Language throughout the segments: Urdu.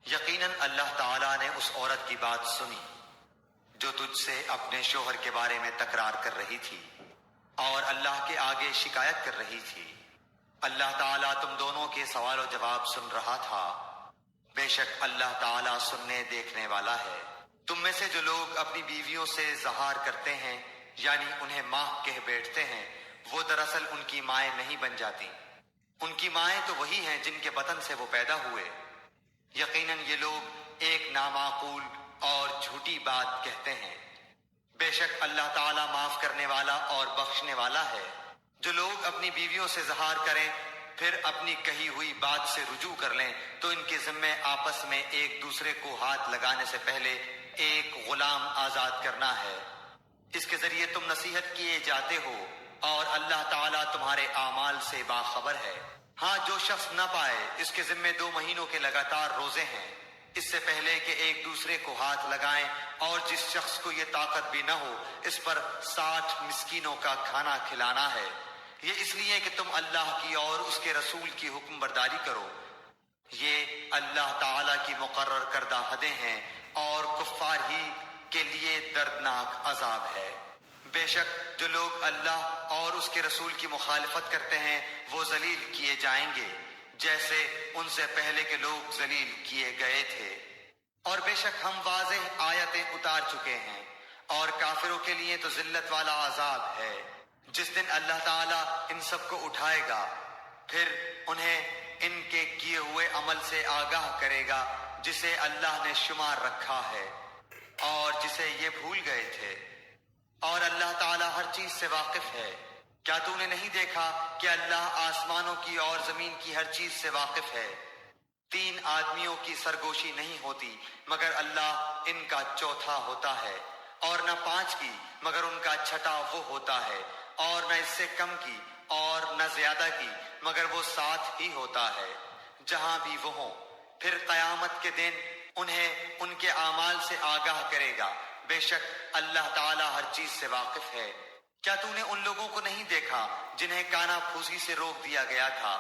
یقیناً اللہ تعالیٰ نے اس عورت کی بات سنی جو تجھ سے اپنے شوہر کے بارے میں تکرار کر رہی تھی اور اللہ کے آگے شکایت کر رہی تھی۔ اللہ تعالیٰ تم دونوں کے سوال و جواب سن رہا تھا۔ بے شک اللہ تعالیٰ سننے دیکھنے والا ہے۔ تم میں سے جو لوگ اپنی بیویوں سے زہار کرتے ہیں یعنی انہیں ماں کہہ بیٹھتے ہیں، وہ دراصل ان کی مائیں نہیں بن جاتی، ان کی مائیں تو وہی ہیں جن کے بطن سے وہ پیدا ہوئے۔ یقیناً یہ لوگ ایک نامعقول اور جھوٹی بات کہتے ہیں۔ بے شک اللہ تعالیٰ معاف کرنے والا اور بخشنے والا ہے۔ جو لوگ اپنی بیویوں سے زہار کریں پھر اپنی کہی ہوئی بات سے رجوع کر لیں تو ان کے ذمے آپس میں ایک دوسرے کو ہاتھ لگانے سے پہلے ایک غلام آزاد کرنا ہے۔ اس کے ذریعے تم نصیحت کیے جاتے ہو اور اللہ تعالیٰ تمہارے اعمال سے باخبر ہے۔ ہاں، جو شخص نہ پائے اس کے ذمے 2 مہینوں کے لگاتار روزے ہیں، اس سے پہلے کہ ایک دوسرے کو ہاتھ لگائیں، اور جس شخص کو یہ طاقت بھی نہ ہو اس پر 60 مسکینوں کا کھانا کھلانا ہے۔ یہ اس لیے کہ تم اللہ کی اور اس کے رسول کی حکم برداری کرو۔ یہ اللہ تعالیٰ کی مقرر کردہ حدیں ہیں اور کفار ہی کے لیے دردناک عذاب ہے۔ بے شک جو لوگ اللہ اور اس کے رسول کی مخالفت کرتے ہیں وہ ذلیل کیے جائیں گے جیسے ان سے پہلے کے لوگ ذلیل کیے گئے تھے۔ اور بے شک ہم واضح آیتیں اتار چکے ہیں، اور کافروں کے لیے تو ذلت والا عذاب ہے۔ جس دن اللہ تعالیٰ ان سب کو اٹھائے گا پھر انہیں ان کے کیے ہوئے عمل سے آگاہ کرے گا جسے اللہ نے شمار رکھا ہے اور جسے یہ بھول گئے تھے، اور اللہ تعالیٰ ہر چیز سے واقف ہے۔ کیا تو نے نہیں دیکھا کہ اللہ آسمانوں کی اور زمین کی ہر چیز سے واقف ہے؟ 3 آدمیوں کی سرگوشی نہیں ہوتی مگر اللہ ان کا چوتھا ہوتا ہے، اور نہ 5 کی مگر ان کا چھٹا وہ ہوتا ہے، اور نہ اس سے کم کی اور نہ زیادہ کی مگر وہ 7 ہی ہوتا ہے، جہاں بھی وہ ہوں۔ پھر قیامت کے دن انہیں ان کے اعمال سے آگاہ کرے گا۔ بے شک اللہ تعالیٰ ہر چیز سے واقف ہے۔ کیا تو نے ان لوگوں کو نہیں دیکھا جنہیں کانا پھوسی سے روک دیا گیا تھا،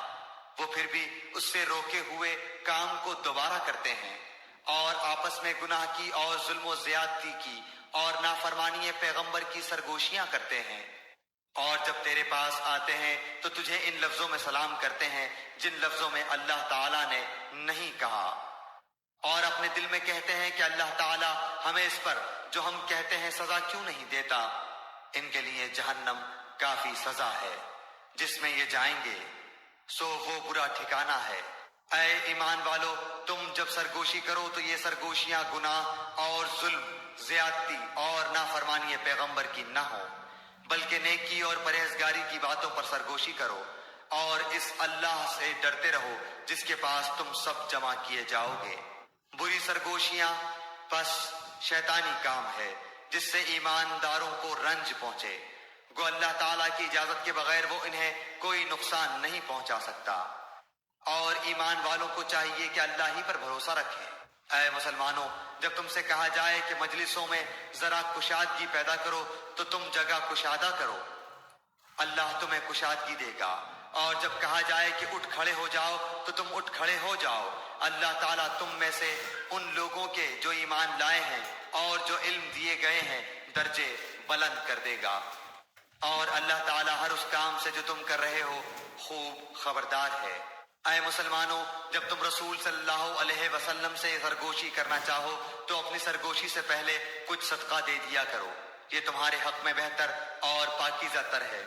وہ پھر بھی اس سے روکے ہوئے کام کو دوبارہ کرتے ہیں، اور آپس میں گناہ کی اور ظلم و زیادتی کی اور نافرمانی پیغمبر کی سرگوشیاں کرتے ہیں، اور جب تیرے پاس آتے ہیں تو تجھے ان لفظوں میں سلام کرتے ہیں جن لفظوں میں اللہ تعالیٰ نے نہیں کہا، اور اپنے دل میں کہتے ہیں کہ اللہ تعالیٰ ہمیں اس پر جو ہم کہتے ہیں سزا کیوں نہیں دیتا۔ ان کے لیے جہنم کافی سزا ہے جس میں یہ جائیں گے، سو وہ برا ٹھکانہ ہے۔ اے ایمان والو، تم جب سرگوشی کرو تو یہ سرگوشیاں گناہ اور ظلم، زیادتی اور نافرمانی پیغمبر کی نہ ہو، بلکہ نیکی اور پرہیزگاری کی باتوں پر سرگوشی کرو، اور اس اللہ سے ڈرتے رہو جس کے پاس تم سب جمع کیے جاؤ گے۔ بری سرگوشیاں بس شیطانی کام ہے جس سے ایمانداروں کو رنج پہنچے، گو اللہ تعالیٰ کی اجازت کے بغیر وہ انہیں کوئی نقصان نہیں پہنچا سکتا، اور ایمان والوں کو چاہیے کہ اللہ ہی پر بھروسہ رکھیں۔ اے مسلمانوں، جب تم سے کہا جائے کہ مجلسوں میں ذرا کشادگی پیدا کرو تو تم جگہ کشادہ کرو، اللہ تمہیں کشادگی دے گا، اور جب کہا جائے کہ اٹھ کھڑے ہو جاؤ تو تم اٹھ کھڑے ہو جاؤ، اللہ تعالیٰ تم میں سے ان لوگوں کے جو ایمان لائے ہیں اور جو علم دیے گئے ہیں درجے بلند کر دے گا، اور اللہ تعالیٰ ہر اس کام سے جو تم کر رہے ہو خوب خبردار ہے۔ اے مسلمانوں، جب تم رسول صلی اللہ علیہ وسلم سے سرگوشی کرنا چاہو تو اپنی سرگوشی سے پہلے کچھ صدقہ دے دیا کرو، یہ تمہارے حق میں بہتر اور پاکیزہ تر ہے۔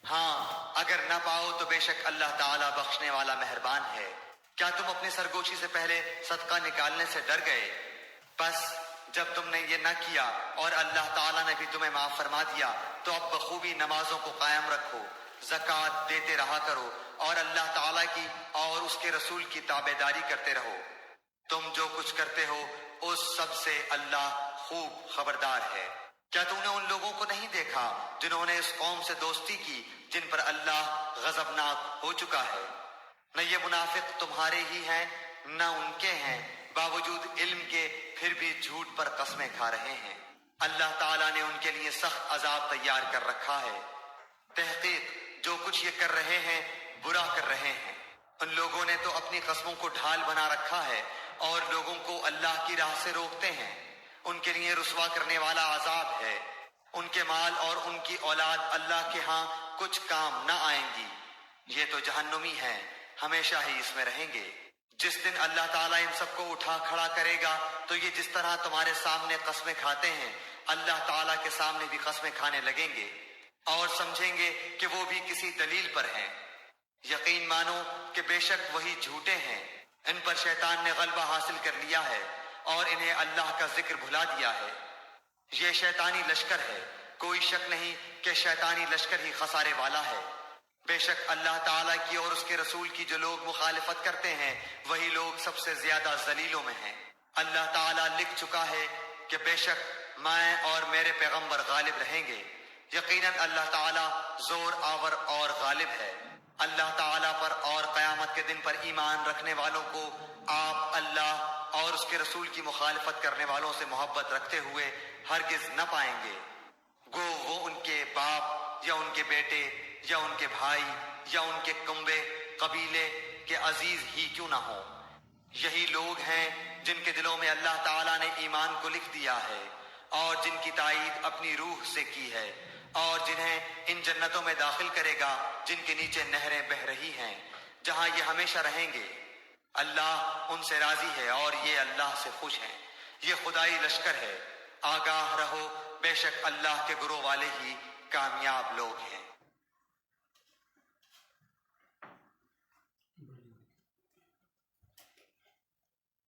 ہاں، اگر نہ پاؤ تو بے شک اللہ تعالیٰ بخشنے والا مہربان ہے۔ کیا تم اپنی سرگوشی سے پہلے صدقہ نکالنے سے ڈر گئے؟ بس جب تم نے یہ نہ کیا اور اللہ تعالیٰ نے بھی تمہیں معاف فرما دیا تو اب بخوبی نمازوں کو قائم رکھو، زکوٰۃ دیتے رہا کرو، اور اللہ تعالیٰ کی اور اس کے رسول کی تابعداری کرتے رہو۔ تم جو کچھ کرتے ہو اس سب سے اللہ خوب خبردار ہے۔ کیا تم نے ان لوگوں کو نہیں دیکھا جنہوں نے اس قوم سے دوستی کی جن پر اللہ غضبناک ہو چکا ہے؟ نہ یہ منافق تمہارے ہی ہیں نہ ان کے ہیں، باوجود علم کے پھر بھی جھوٹ پر قسمیں کھا رہے ہیں۔ اللہ تعالیٰ نے ان کے لیے سخت عذاب تیار کر رکھا ہے۔ تحقیق جو کچھ یہ کر رہے ہیں برا کر رہے ہیں۔ ان لوگوں نے تو اپنی قسموں کو ڈھال بنا رکھا ہے، اور لوگوں کو اللہ کی راہ سے روکتے ہیں، ان کے لیے رسوا کرنے والا عذاب ہے۔ ان کے مال اور ان کی اولاد اللہ کے ہاں کچھ کام نہ آئیں گی، یہ تو جہنمی ہیں، ہمیشہ ہی اس میں رہیں گے۔ جس دن اللہ تعالیٰ ان سب کو اٹھا کھڑا کرے گا تو یہ جس طرح تمہارے سامنے قسمیں کھاتے ہیں اللہ تعالیٰ کے سامنے بھی قسمیں کھانے لگیں گے، اور سمجھیں گے کہ وہ بھی کسی دلیل پر ہیں۔ یقین مانو کہ بے شک وہی جھوٹے ہیں، ان پر شیطان نے غلبہ حاصل کر لیا ہے اور انہیں اللہ کا ذکر بھلا دیا ہے۔ یہ شیطانی لشکر ہے، کوئی شک نہیں کہ شیطانی لشکر ہی خسارے والا ہے۔ بے شک اللہ تعالیٰ کی اور اس کے رسول کی جو لوگ مخالفت کرتے ہیں وہی لوگ سب سے زیادہ ذلیلوں میں ہیں۔ اللہ تعالیٰ لکھ چکا ہے کہ بے شک میں اور میرے پیغمبر غالب رہیں گے۔ یقیناً اللہ تعالیٰ زور آور اور غالب ہے۔ اللہ تعالیٰ پر اور قیامت کے دن پر ایمان رکھنے والوں کو آپ اللہ اور اس کے رسول کی مخالفت کرنے والوں سے محبت رکھتے ہوئے ہرگز نہ پائیں گے، گو وہ ان کے باپ یا ان کے بیٹے یا ان کے بھائی یا ان کے کنبے قبیلے کے عزیز ہی کیوں نہ ہوں۔ یہی لوگ ہیں جن کے دلوں میں اللہ تعالیٰ نے ایمان کو لکھ دیا ہے اور جن کی تائید اپنی روح سے کی ہے، اور جنہیں ان جنتوں میں داخل کرے گا جن کے نیچے نہریں بہہ رہی ہیں، جہاں یہ ہمیشہ رہیں گے۔ اللہ ان سے راضی ہے اور یہ اللہ سے خوش ہیں۔ یہ خدائی لشکر ہے، آگاہ رہو، بے شک اللہ کے گروہ والے ہی کامیاب لوگ ہیں۔